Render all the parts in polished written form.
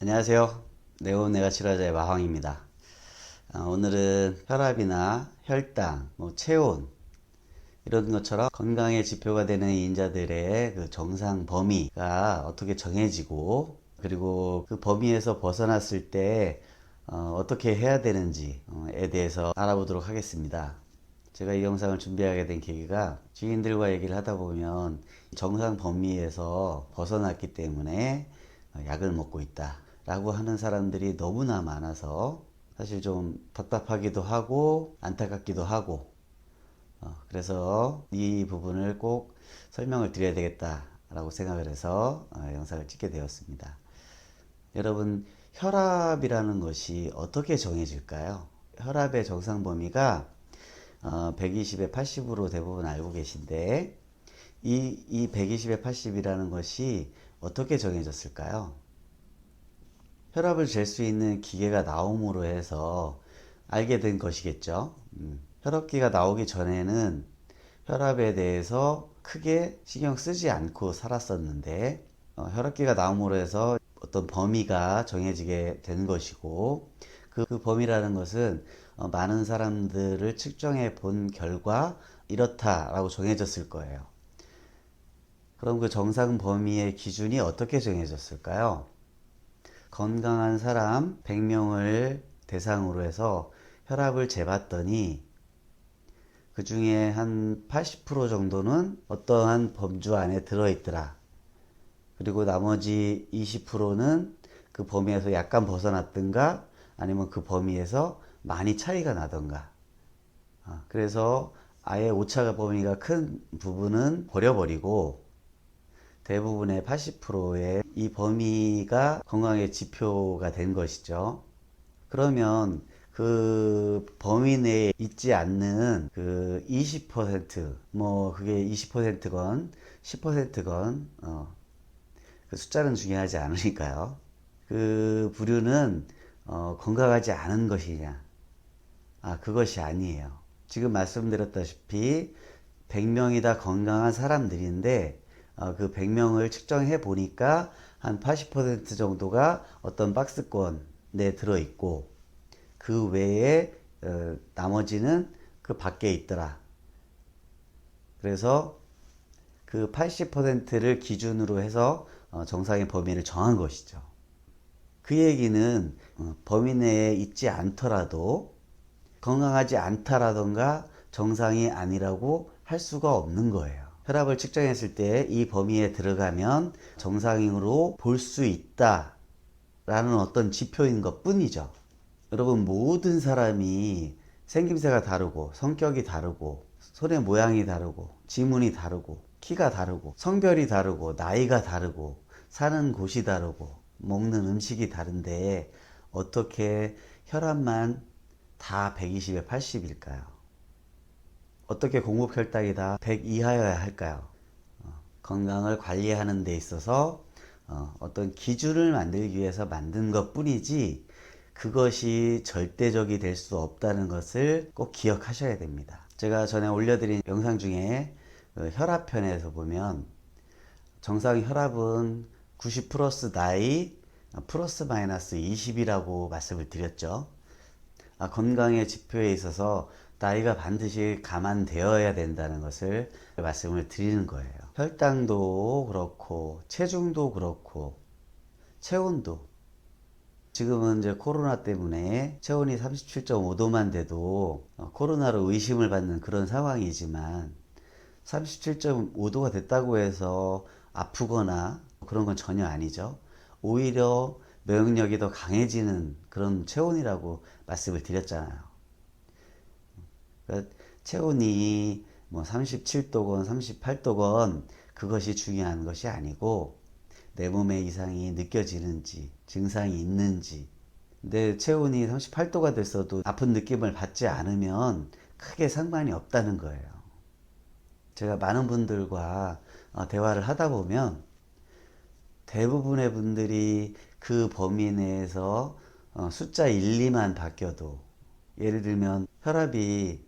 안녕하세요. 네오네가 치료자의 마황입니다. 오늘은 혈압이나 혈당, 체온 이런 것처럼 건강의 지표가 되는 인자들의 그 정상 범위가 어떻게 정해지고, 그리고 그 범위에서 벗어났을 때 어떻게 해야 되는지에 대해서 알아보도록 하겠습니다. 제가 이 영상을 준비하게 된 계기가, 지인들과 얘기를 하다 보면 정상 범위에서 벗어났기 때문에 약을 먹고 있다 라고 하는 사람들이 너무나 많아서 사실 좀 답답하기도 하고 안타깝기도 하고, 그래서 이 부분을 꼭 설명을 드려야 되겠다 라고 생각을 해서 영상을 찍게 되었습니다. 여러분, 혈압이라는 것이 어떻게 정해질까요? 혈압의 정상 범위가 120에 80으로 대부분 알고 계신데, 이 120에 80이라는 것이 어떻게 정해졌을까요? 혈압을 잴 수 있는 기계가 나옴으로 해서 알게 된 것이겠죠. 혈압기가 나오기 전에는 혈압에 대해서 크게 신경 쓰지 않고 살았었는데, 혈압기가 나옴으로 해서 어떤 범위가 정해지게 된 것이고, 그 범위라는 것은 많은 사람들을 측정해 본 결과 이렇다라고 정해졌을 거예요. 그럼 그 정상 범위의 기준이 어떻게 정해졌을까요? 건강한 사람 100명을 대상으로 해서 혈압을 재봤더니 그 중에 한 80% 정도는 어떠한 범주 안에 들어있더라. 그리고 나머지 20%는 그 범위에서 약간 벗어났든가 아니면 그 범위에서 많이 차이가 나던가. 그래서 아예 오차가 범위가 큰 부분은 버려버리고 대부분의 80%의 이 범위가 건강의 지표가 된 것이죠. 그러면 그 범위 내에 있지 않는 그 20%, 뭐 그게 20%건 10%건 그 숫자는 중요하지 않으니까요. 그 부류는 건강하지 않은 것이냐? 그것이 아니에요. 지금 말씀드렸다시피 100명이 다 건강한 사람들인데, 그 100명을 측정해 보니까 한 80% 정도가 어떤 박스권에 들어있고, 그 외에 나머지는 그 밖에 있더라. 그래서 그 80%를 기준으로 해서 정상의 범위를 정한 것이죠. 그 얘기는 범위 내에 있지 않더라도, 건강하지 않다라던가 정상이 아니라고 할 수가 없는 거예요. 혈압을 측정했을 때 이 범위에 들어가면 정상으로 볼 수 있다 라는 어떤 지표인 것 뿐이죠. 여러분, 모든 사람이 생김새가 다르고 성격이 다르고 손의 모양이 다르고 지문이 다르고 키가 다르고 성별이 다르고 나이가 다르고 사는 곳이 다르고 먹는 음식이 다른데 어떻게 혈압만 다 120에 80일까요? 어떻게 공복혈당이 다 100 이하여야 할까요? 건강을 관리하는 데 있어서 어떤 기준을 만들기 위해서 만든 것 뿐이지, 그것이 절대적이 될 수 없다는 것을 꼭 기억하셔야 됩니다. 제가 전에 올려드린 영상 중에 그 혈압편에서 보면 정상 혈압은 90 플러스 나이 플러스 마이너스 20이라고 말씀을 드렸죠. 건강의 지표에 있어서 나이가 반드시 감안되어야 된다는 것을 말씀을 드리는 거예요. 혈당도 그렇고 체중도 그렇고 체온도, 지금은 이제 코로나 때문에 체온이 37.5도만 돼도 코로나로 의심을 받는 그런 상황이지만, 37.5도가 됐다고 해서 아프거나 그런 건 전혀 아니죠. 오히려 면역력이 더 강해지는 그런 체온이라고 말씀을 드렸잖아요. 그러니까 체온이 뭐 37도건 38도건 그것이 중요한 것이 아니고, 내 몸에 이상이 느껴지는지 증상이 있는지. 내 체온이 38도가 됐어도 아픈 느낌을 받지 않으면 크게 상관이 없다는 거예요. 제가 많은 분들과 대화를 하다 보면 대부분의 분들이 그 범위 내에서 숫자 1, 2만 바뀌어도, 예를 들면 혈압이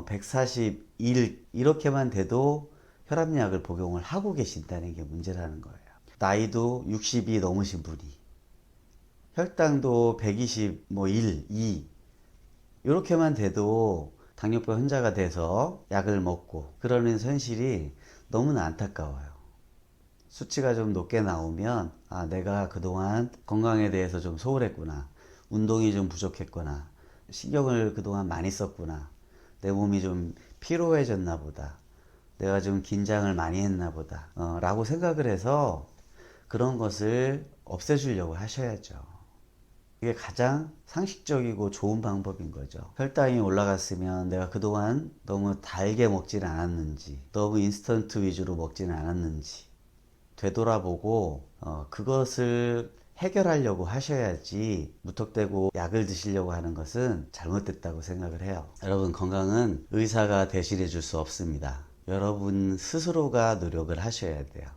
141 이렇게만 돼도 혈압약을 복용을 하고 계신다는 게 문제라는 거예요. 나이도 60이 넘으신 분이, 혈당도 120, 뭐 1, 2 이렇게만 돼도 당뇨병 환자가 돼서 약을 먹고 그러는 현실이 너무나 안타까워요. 수치가 좀 높게 나오면 아, 내가 그동안 건강에 대해서 좀 소홀했구나. 운동이 좀 부족했구나. 신경을 그동안 많이 썼구나. 내 몸이 좀 피로해졌나 보다. 내가 좀 긴장을 많이 했나 보다. 라고 생각을 해서 그런 것을 없애주려고 하셔야죠. 이게 가장 상식적이고 좋은 방법인 거죠. 혈당이 올라갔으면 내가 그동안 너무 달게 먹지는 않았는지, 너무 인스턴트 위주로 먹지는 않았는지 되돌아보고 그것을 해결하려고 하셔야지 무턱대고 약을 드시려고 하는 것은 잘못됐다고 생각을 해요. 여러분, 건강은 의사가 대신해 줄 수 없습니다. 여러분 스스로가 노력을 하셔야 돼요.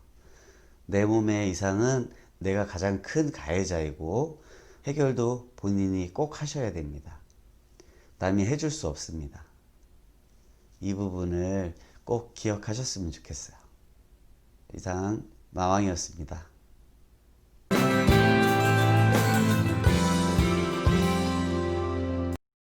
내 몸의 이상은 내가 가장 큰 가해자이고 해결도 본인이 꼭 하셔야 됩니다. 남이 해줄 수 없습니다. 이 부분을 꼭 기억하셨으면 좋겠어요. 이상 마왕이었습니다.